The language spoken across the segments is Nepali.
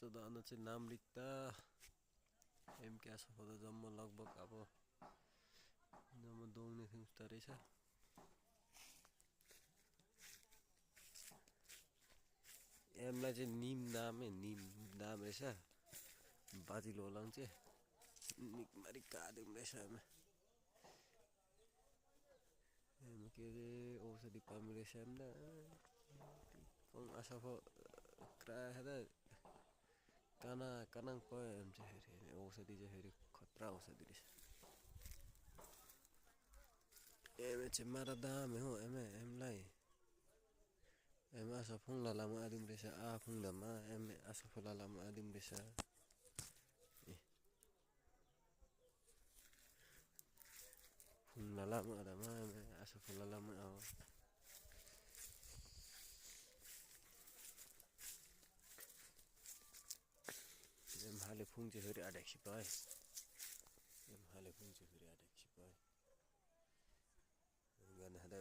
दाना चाहिँ नामरिकता एमके आसफल जम्मा लगभग अब जम्मा दोग्ने थियौँ जस्तो रहेछ। एमलाई चाहिँ निम नाम रहेछ। बाजिलो होलाङ चाहिँ निकमारी कादिम रहेछ एम के अरे औषधि पामी रहेछ एमदा आसफल क्राह कानाङ पयो एम चाहिँ फेरि औषधि चाहिँ फेरि खतरा औषधि रहेछ। एम चाहिँ मारा दाम हो एमलाई एम आसफल लालामा आदिम रहेछ आफुङदामा एम आसफल लालामा आदिम रहेछ। फुङलालामा आदामा एम आसफल लालामा आव एम हाले फुङ चाहिँ फेरि आडेक्सी पाए एम हाले फुङ चाहिँ फेरि आडेक्सी पाए गाना खाँदा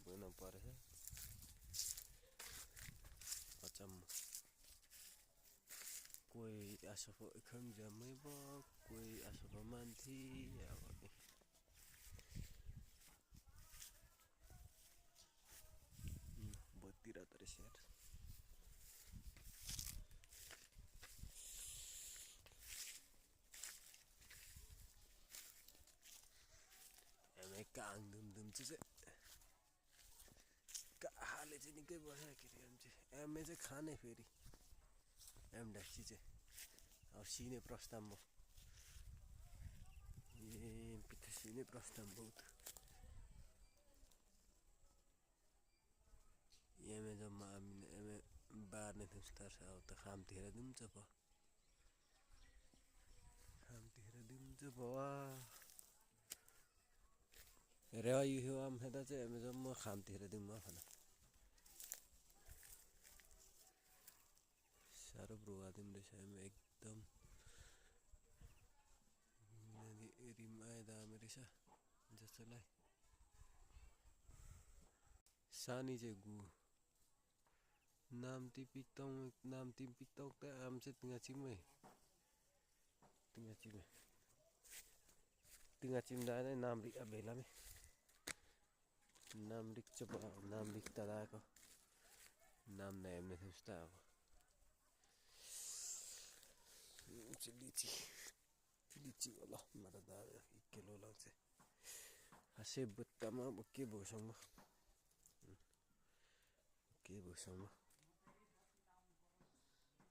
बुना परेछ अचम्म। कोही आसफल खम जम्मै भयो कोही आसफल मान्थी अब बत्ती रात रहेछ यार। एमै काङ दुम चाहिँ हाले चाहिँ निकै बढ्यो के अरे एम चाहिँ एमए चाहिँ खाने फेरि एम ढाक्सी चाहिँ अब सिने प्रस्ताव भयो पिता सिने प्रस्ताव बहुत एमए जम्मा एमए बार्ने थियौँ जस्तो अब त खामतिर दिन्छ भयो रेवा यो आम हेर्दा चाहिँ एमए जम्मा खामतिर दिउँ खाना साह्रो ब्रुवादिम रहेछ एम एकदम रिम आए दामी रहेछ जस्तोलाई सानी चाहिँ गु नाम्ती पिक्तौ त आम चाहिँ तिङा चिम्दा नै नामरिक बेलामै नामरिक चाहिँ नामरिक त आएको नाम नै हेर्ने थियौँ जस्तो अब लिची होला माता दादा किलो लाग्छ हसे बुत्तामा के भोसँग